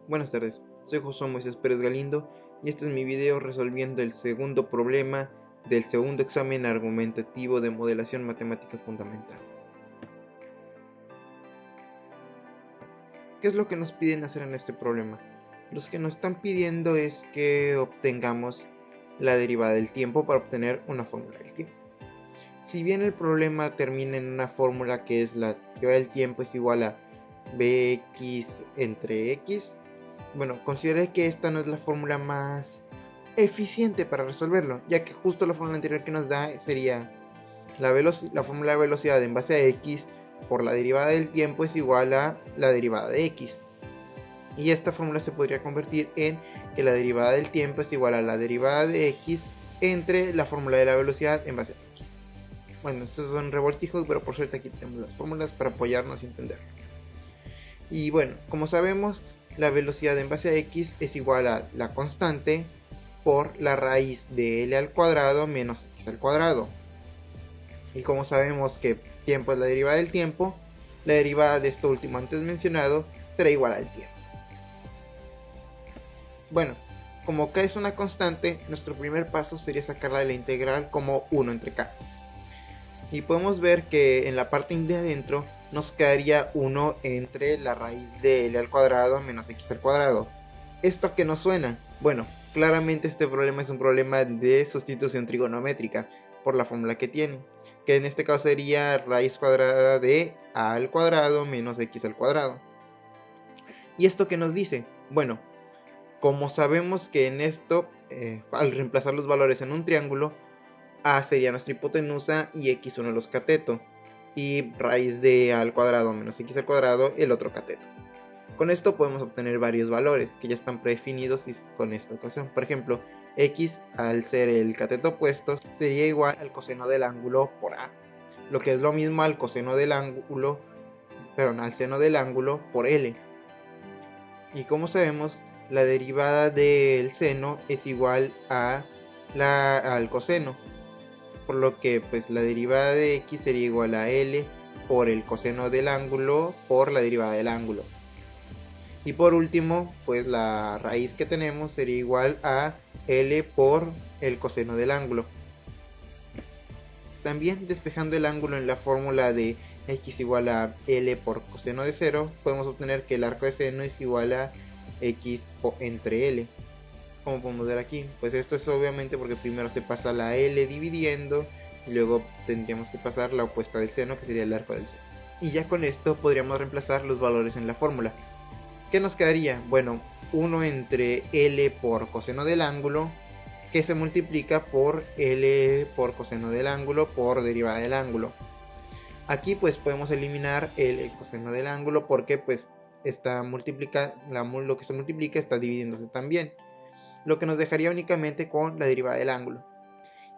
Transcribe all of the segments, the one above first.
Buenas tardes, soy José Moisés Pérez Galindo y este es mi video resolviendo el segundo problema del segundo examen argumentativo de modelación matemática fundamental. ¿Qué es lo que nos piden hacer en este problema? Lo que nos están pidiendo es que obtengamos la derivada del tiempo para obtener una fórmula del tiempo. Si bien el problema termina en una fórmula que es la derivada del tiempo es igual a bx entre x, bueno, consideré que esta no es la fórmula más eficiente para resolverlo, ya que justo la fórmula anterior que nos da sería la fórmula de velocidad en base a x por la derivada del tiempo es igual a la derivada de x. Y esta fórmula se podría convertir en que la derivada del tiempo es igual a la derivada de x entre la fórmula de la velocidad en base a x. Bueno, estos son revoltijos, pero por suerte aquí tenemos las fórmulas para apoyarnos y entenderlo. Y bueno, como sabemos, la velocidad en base a x es igual a la constante por la raíz de L al cuadrado menos x al cuadrado. Y como sabemos que tiempo es la derivada del tiempo, la derivada de esto último antes mencionado será igual al tiempo. Bueno, como k es una constante, nuestro primer paso sería sacarla de la integral como 1 entre k. Y podemos ver que en la parte de adentro nos quedaría 1 entre la raíz de L al cuadrado menos x al cuadrado. ¿Esto a qué nos suena? Bueno, claramente este problema es un problema de sustitución trigonométrica por la fórmula que tiene, que en este caso sería raíz cuadrada de a al cuadrado menos x al cuadrado. ¿Y esto qué nos dice? Bueno, como sabemos que en esto, al reemplazar los valores en un triángulo, a sería nuestra hipotenusa y x uno los cateto, y raíz de a al cuadrado menos x al cuadrado el otro cateto. Con esto podemos obtener varios valores que ya están predefinidos con esta ecuación. Por ejemplo, x al ser el cateto opuesto sería igual al coseno del ángulo por a, lo que es lo mismo al coseno del ángulo, al seno del ángulo por l. Y como sabemos, la derivada del seno es igual a al coseno, por lo que pues la derivada de x sería igual a l por el coseno del ángulo por la derivada del ángulo. Y por último, pues la raíz que tenemos sería igual a L por el coseno del ángulo. También despejando el ángulo en la fórmula de x igual a L por coseno de 0, podemos obtener que el arco de seno es igual a x entre L. Como podemos ver aquí, pues esto es obviamente porque primero se pasa la L dividiendo y luego tendríamos que pasar la opuesta del seno, que sería el arco del seno. Y ya con esto podríamos reemplazar los valores en la fórmula. ¿Qué nos quedaría? Bueno, 1 entre L por coseno del ángulo, que se multiplica por L por coseno del ángulo por derivada del ángulo. Aquí pues podemos eliminar el coseno del ángulo porque pues lo que se multiplica está dividiéndose también, lo que nos dejaría únicamente con la derivada del ángulo.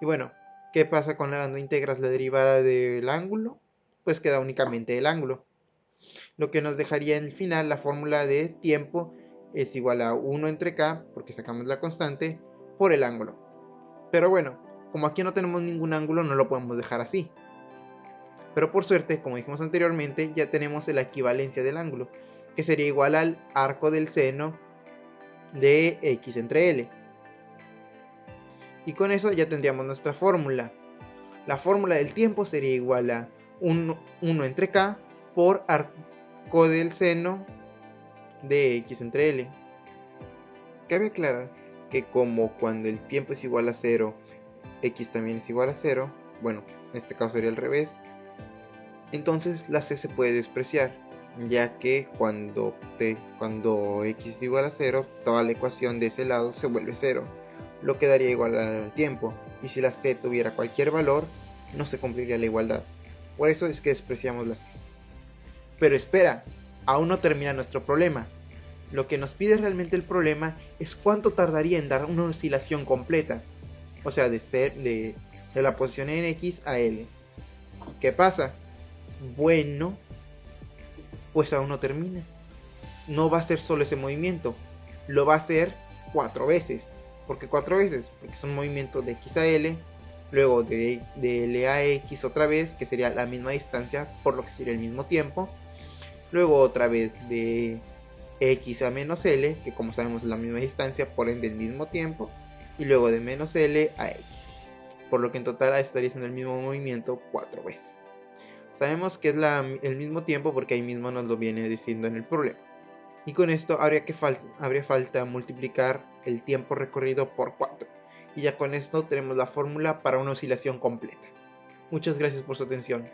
Y bueno, ¿qué pasa cuando integras la derivada del ángulo? Pues queda únicamente el ángulo, lo que nos dejaría en el final la fórmula de tiempo es igual a 1 entre k, porque sacamos la constante, por el ángulo. Pero bueno, como aquí no tenemos ningún ángulo, no lo podemos dejar así. Pero por suerte, como dijimos anteriormente, ya tenemos la equivalencia del ángulo, que sería igual al arco del seno de x entre l. Y con eso ya tendríamos nuestra fórmula. La fórmula del tiempo sería igual a 1 entre k por arco del seno de x entre l. Cabe aclarar que como cuando el tiempo es igual a 0, x también es igual a 0, bueno, en este caso sería al revés, entonces la c se puede despreciar, ya que cuando x es igual a 0, toda la ecuación de ese lado se vuelve 0, lo que daría igual al tiempo, y si la c tuviera cualquier valor, no se cumpliría la igualdad. Por eso es que despreciamos la c. Pero espera, aún no termina nuestro problema. Lo que nos pide realmente el problema es cuánto tardaría en dar una oscilación completa, o sea, de la posición en x a l. ¿Qué pasa? Bueno, pues aún no termina. No va a ser solo ese movimiento, lo va a hacer 4 veces. ¿Por qué 4 veces? Porque son movimientos de x a l, luego de l a x otra vez, que sería la misma distancia, por lo que sería el mismo tiempo, luego otra vez de x a menos l, que como sabemos es la misma distancia, por ende el mismo tiempo, y luego de menos l a x, por lo que en total estaría haciendo el mismo movimiento 4 veces. Sabemos que es el mismo tiempo porque ahí mismo nos lo viene diciendo en el problema. Y con esto habría falta multiplicar el tiempo recorrido por 4. Y ya con esto tenemos la fórmula para una oscilación completa. Muchas gracias por su atención.